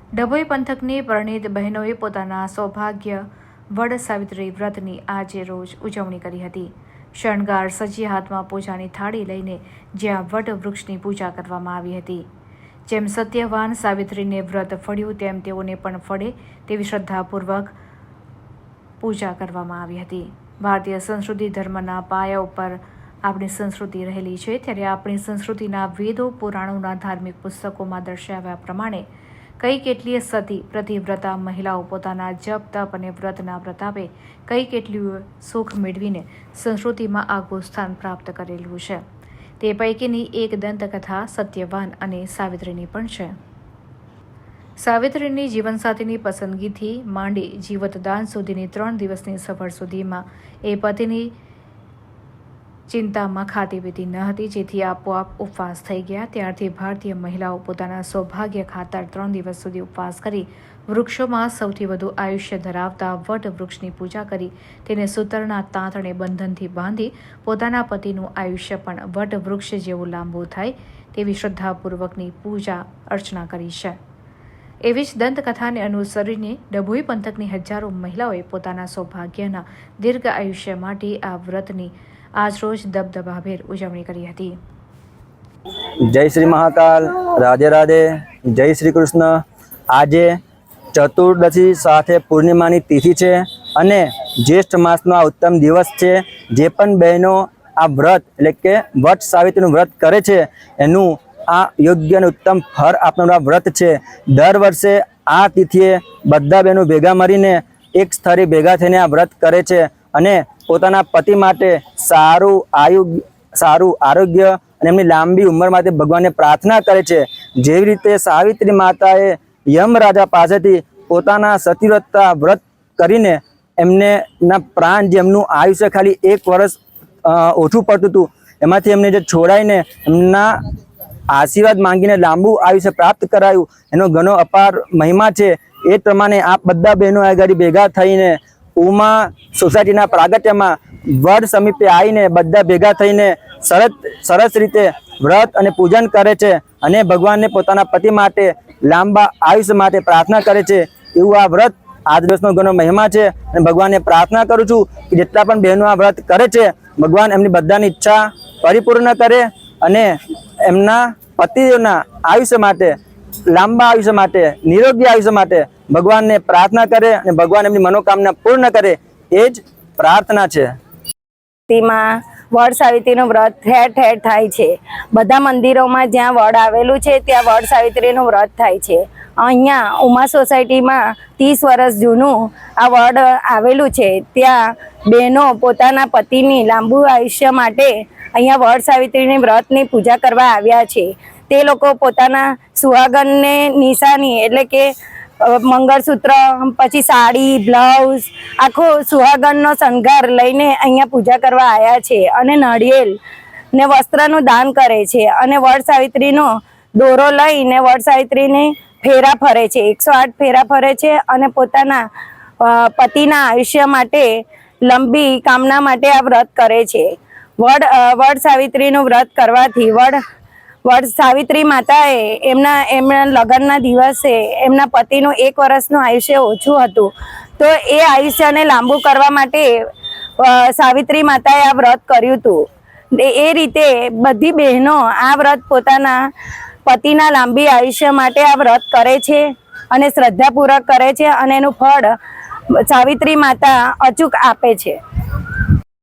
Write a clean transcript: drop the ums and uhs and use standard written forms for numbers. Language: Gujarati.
ડભોઈ પંથકની પરિણીત બહેનોએ પોતાના સૌભાગ્ય વડ સાવિત્રી વ્રતની આજે રોજ ઉજવણી કરી હતી। શણગાર સજી હાથમાં પૂજાની થાળી લઈને જ્યાં વડ વૃક્ષની પૂજા કરવામાં આવી હતી। જેમ સત્યવાન સાવિત્રીને વ્રત ફળ્યું તેમ તેઓને પણ ફળે તેવી શ્રદ્ધાપૂર્વક પૂજા કરવામાં આવી હતી। ભારતીય સંસ્કૃતિ ધર્મના પાયા ઉપર આપણી સંસ્કૃતિ રહેલી છે, ત્યારે આપણી સંસ્કૃતિના વેદો પુરાણોના ધાર્મિક પુસ્તકોમાં દર્શાવ્યા પ્રમાણે કઈ કેટલીય સતી પ્રતિવ્રતા મહિલાઓ પોતાના જપ તપ અને વ્રતના પ્રતાપે કઈ કેટલીય સુખ મેળવીને સંસ્કૃતિમાં આગવું સ્થાન પ્રાપ્ત કરેલું છે। તે પૈકીની એક દંતકથા સત્યવાન અને સાવિત્રીની પણ છે। સાવિત્રીની જીવનસાથીની પસંદગીથી માંડી જીવતદાન સુધીની 3 દિવસની સફર સુધીમાં એ પતિની ચિંતામાં ખાતી પીતી ન હતી, જેથી આપોઆપ ઉપવાસ થઈ ગયા। ત્યારથી ભારતીય મહિલાઓ પોતાના સૌભાગ્ય ખાતર 3 દિવસ સુધી ઉપવાસ કરી વૃક્ષોમાં સૌથી વધુ આયુષ્ય ધરાવતા વટ વૃક્ષની પૂજા કરી તેને સૂતરના તાંતણે બંધનથી બાંધી પોતાના પતિનું આયુષ્ય પણ વટ વૃક્ષ જેવું લાંબુ થાય તેવી શ્રદ્ધાપૂર્વકની પૂજા અર્ચના કરી છે। એવી જ દંતકથાને અનુસરીને ડભોઈ પંથકની હજારો મહિલાઓએ પોતાના સૌભાગ્યના દીર્ઘ આયુષ્ય માટે આ વ્રતની આજરોજ દબદબાભેર ઉજવણી કરી હતી। જય શ્રી મહાકાલ, રાધે રાધે, જય શ્રી કૃષ્ણ। આજે ચતુર્દશી સાથે પૂર્ણિમાની તિથિ છે અને જ્યેષ્ઠ માસનો આ ઉત્તમ દિવસ છે। જે પણ બહેનો આ વ્રત એટલે કે વટ સાવિત્રીનું વ્રત કરે છે એનું આ યોગ્ય અને ઉત્તમ ફળ આપનારું આ વ્રત છે। દર વર્ષે આ તિથિએ બધા બહેનો ભેગા મળીને એક સ્થળે ભેગા થઈને આ વ્રત કરે છે અને પોતાના પતિ માટે સારું આરોગ્ય અને એમની લાંબી ઉંમર માટે ભગવાનને પ્રાર્થના કરે છે। જેવી રીતે સાવિત્રી માતાએ યમ રાજા પાસેથી પોતાના સતીવ્રતા વ્રત કરીને એમને પ્રાણ જે એમનું આયુષ્ય ખાલી 1 વર્ષ ઓછું પડતું હતું એમાંથી એમને જે છોડાઈને એમના આશીર્વાદ માંગીને લાંબુ આયુષ્ય પ્રાપ્ત કરાયું એનો ઘણો અપાર મહિમા છે। એ પ્રમાણે આ બધા બહેનો આગળ ભેગા થઈને ઉમા સોસાયટીના પ્રાગટ્યમાં વડ સમીપે આવીને બધા ભેગા થઈને સરસ રીતે વ્રત અને પૂજન કરે છે અને ભગવાનને પોતાના પતિ માટે લાંબા આયુષ્ય માટે પ્રાર્થના કરે છે। એવું આ વ્રત આજ દિવસનો ઘણો મહિમા છે અને ભગવાનને પ્રાર્થના કરું છું કે જેટલા પણ બહેનો આ વ્રત કરે છે ભગવાન એમની બધાની ઈચ્છા પરિપૂર્ણ કરે અને એમના પતિના આયુષ્ય માટે લાંબા આયુષ્ય માટે નિરોગી આયુષ્ય માટે ભગવાનને પ્રાર્થના કરે અને ભગવાન એમની મનોકામના પૂર્ણ કરે એ જ પ્રાર્થના છે। તેમાં વડ સાવિત્રીનું વ્રત ઠેર ઠેર થાય છે। બધા મંદિરોમાં જ્યાં વડ આવેલું છે ત્યાં વડ સાવિત્રીનું વ્રત થાય છે। અહીંયા ઉમા સોસાયટીમાં 30 વર્ષ જૂનું આ વડ આવેલું છે। ત્યાં બહેનો પોતાના પતિની લાંબુ આયુષ્ય માટે અહીંયા વડ સાવિત્રીની વ્રતની પૂજા કરવા આવ્યા છે। તે લોકો પોતાના સુહાગનને નિશાની એટલે કે મંગળસૂત્ર, પછી સાડી, બ્લાઉઝ, આખો સુહાગનનો શણગાર લઈને અહીંયા પૂજા કરવા આવ્યા છે અને નાળિયેર ને વસ્ત્રનું દાન કરે છે અને વડ સાવિત્રીનો દોરો લઈને વડ સાવિત્રીને ફેરા ફરે છે, 108 ફેરા ફરે છે અને પોતાના પતિના આયુષ્ય માટે લંબી કામના માટે આ વ્રત કરે છે। વડ સાવિત્રીનું વ્રત કરવાથી વડ સાવિત્રી માતાએ એમના લગ્નના દિવસે એમના પતિનું 1 વર્ષનું આયુષ્ય ઓછું હતું, તો એ આયુષ્યને લાંબુ કરવા માટે સાવિત્રી માતાએ આ વ્રત કર્યું હતું। એ રીતે બધી બહેનો આ વ્રત પોતાના પતિના લાંબી આયુષ્ય માટે આ વ્રત કરે છે અને શ્રદ્ધાપૂર્વક કરે છે અને એનું ફળ સાવિત્રી માતા અચૂક આપે છે।